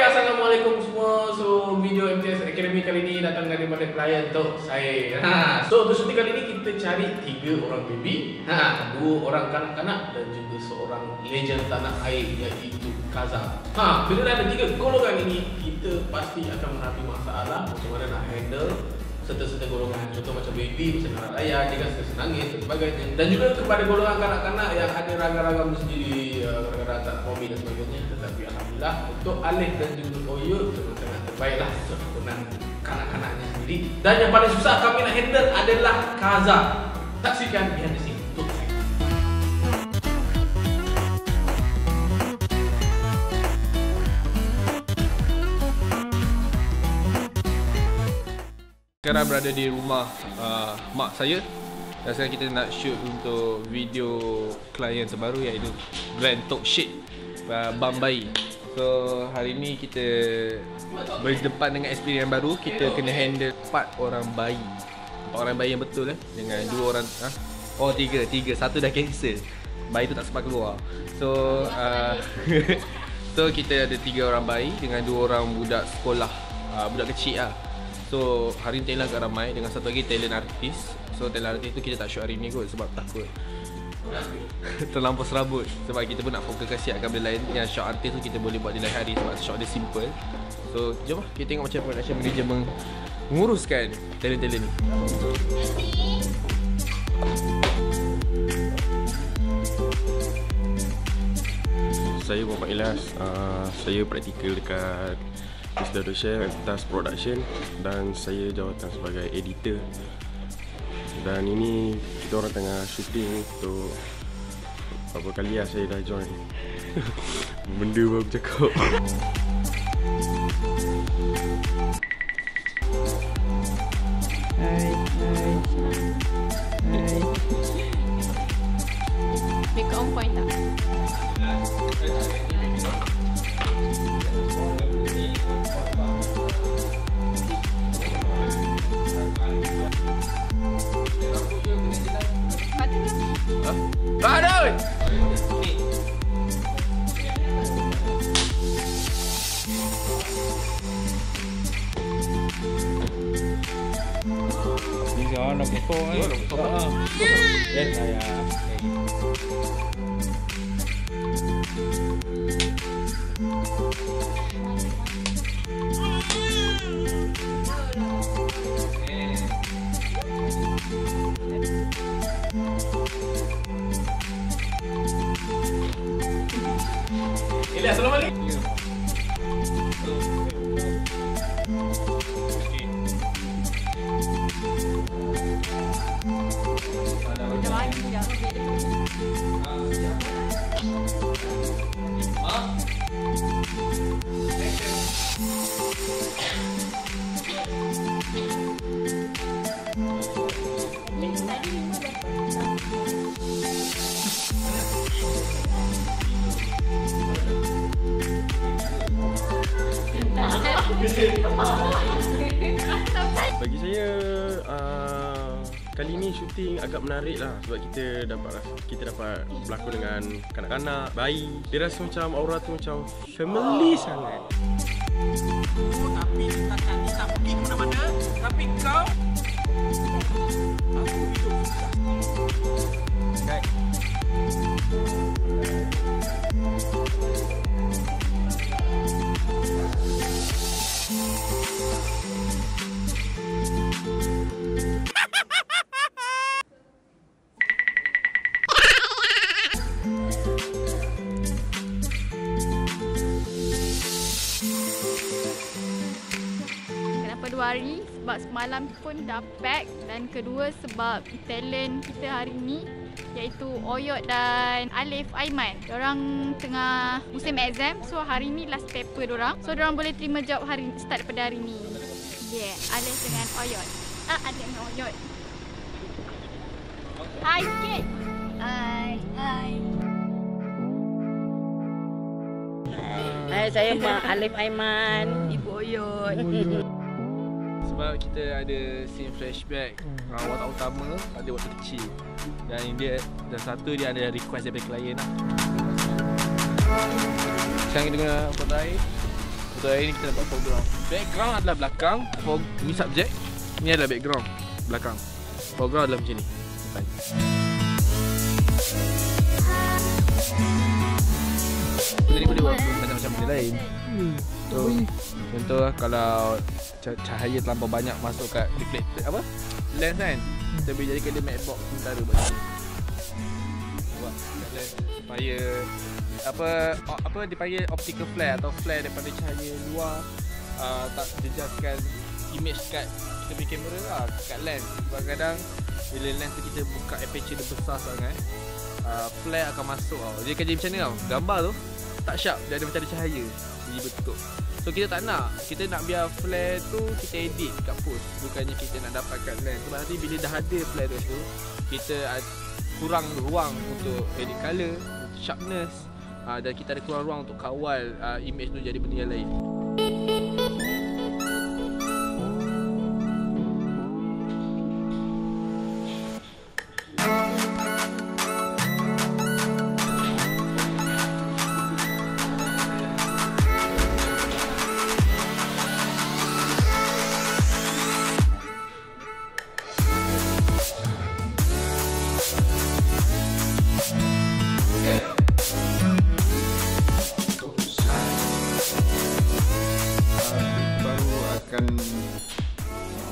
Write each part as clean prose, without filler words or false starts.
Assalamualaikum semua. So video MTS Academy kali ini datang daripada klien untuk saya. So untuk syuting kali ini kita cari 3 orang baby, 2 orang kanak-kanak dan juga seorang legend tanah air iaitu Kaza. Bila dah ada 3 golongan ini, kita pasti akan menghadapi masalah macam mana nak handle serta-serta golongan. Contoh macam baby, macam nak layan, dia kan suka nangis dan sebagainya. Dan juga kepada golongan kanak-kanak yang ada ragam-ragam sendiri, kadang-kadang tak nak mobil dan sebagainya. Tetapi Alhamdulillah untuk Alif dan juga Oyo sangat terbaiklah untuk kegunaan kanak-kanaknya sendiri. Dan yang paling susah kami nak handle adalah Kaza. Saksikan behind the scene untuk saya. Sekarang berada di rumah mak saya dan sekarang kita nak shoot untuk video klien terbaru iaitu Grand Talk Shit Bam Bayi. So hari ni kita berdepan dengan experience baru. Kita kena handle 4 orang bayi. 4 orang bayi yang betul dengan 2 orang oh 3, satu dah cancel. Bayi tu tak sempat keluar. So so kita ada 3 orang bayi dengan 2 orang budak sekolah, budak kecil lah. So hari ni talent agak ramai dengan satu lagi talent artis. So talent artis tu kita tak shoot hari ni kot sebab takut terlampau serabut. Sebab kita pun nak fokuskan siapkan benda lain. Yang shot artis tu kita boleh buat di lain hari sebab shot dia simple. So jom lah kita tengok macam production manager menguruskan talent-talent ni. Saya Muhammad Ilyas. Saya praktikal dekat Mr. Doshare atas production dan saya jawatan sebagai editor. Dan ini kita orang tengah shooting untuk berapa kali lah saya dah join. Benda baru cakap. Hai. Make on point tak? Badut! Ni seorang nak potong ni. Yes, saya. Ilyas, Assalamualaikum. Bagi saya kali ni syuting agak menarik lah sebab kita dapat berlakon dengan kanak-kanak, bayi. Dia rasa macam aura tu macam family sangat. Tapi takkan ni tak pergi ke mana-mana. Tapi kau aku hidup susah. Guys. Kenapa 2 hari? Sebab semalam pun dah pack. Dan kedua sebab talent kita hari ni iaitu Oyot dan Alif Aiman. Diorang tengah musim exam. So hari ni last paper diorang. So diorang boleh terima jawab start daripada hari ni. Yeah, Alif dengan Oyot. Alif dengan Oyot. Hai sikit. Hai. Hai, saya Mak Alif Aiman, Ibu Oyot. Sebab kita ada scene flashback watak utama pada waktu kecil. Dan satu dia ada request daripada klien lah. Sekarang kita guna botol air. So hari ni kita dapat foreground. Background adalah belakang, ni subjek, ni adalah background belakang. Foreground adalah macam ni. Jadi boleh buat macam-macam benda lain. So, contoh kalau cahaya terlampau banyak masuk kat reflector apa? Lens kan. Kita boleh jadikan dia matte box sementara buat ni. Buat kat lens supaya apa dipanggil optical flare atau flare daripada cahaya luar tak jejaskan image kat kita punya kamera lah, kat lens. Sebab kadang bila lens tu kita buka aperture dia besar sangat, flare akan masuk tau. Dia akan jadi macam ni tau, gambar tu tak sharp, dia ada macam ada cahaya, jadi bertutup. So kita tak nak, kita nak biar flare tu kita edit kat post, bukannya kita nak dapatkan lens. Sebab nanti bila dah ada flare tu, kita kurang ruang untuk edit colour, sharpness, dan kita ada kurang ruang untuk kawal image tu jadi benda yang lain.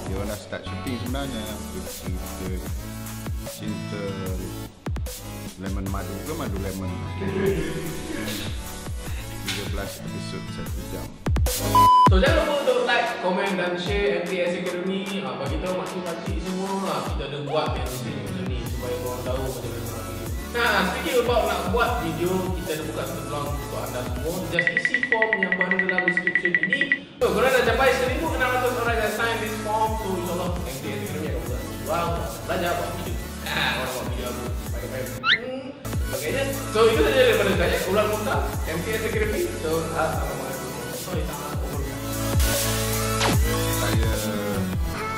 Dia orang dah start syuting sebenarnya. Cinta lemon madu ke madu lemon. 13 episod 1 jam. So jangan lupa untuk like, komen dan share MTS Academy. Bagi tahu makcik-makcik semua kita ada buat macam ni supaya korang tahu macam mana nak video. Nah, speaking about nak buat video, kita ada buka satu peluang untuk anda semua. Just isi form yang berada dalam description ini. So, korang dah capai 1,600 orang yang sign this form. So, insyaAllah MTS Academy akan buat peluang belajar buat video. Orang buat video aku baik-baik sebagainya. So, itu saja daripada saya, Ulan Mukhtar, MTS Academy. So, assalamualaikum. Saya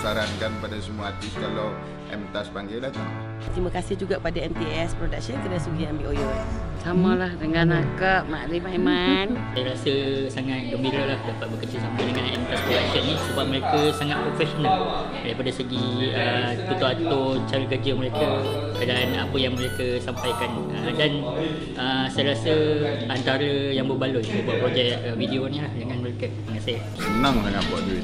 sarankan pada semua artis kalau MTAS panggil datang. Terima kasih juga pada MTS Production kerana sudi ambil Oyod. Samalah dengan akak Mak Alif Aiman. Saya rasa sangat gembira lah dapat bekerja sama dengan MTAS Production ni sebab mereka sangat profesional daripada segi tutur-atur cara kerja mereka dan apa yang mereka sampaikan, dan saya rasa antara yang berbaloi buat projek video ni lah dengan mereka. Terima kasih. Senang sangat buat duit.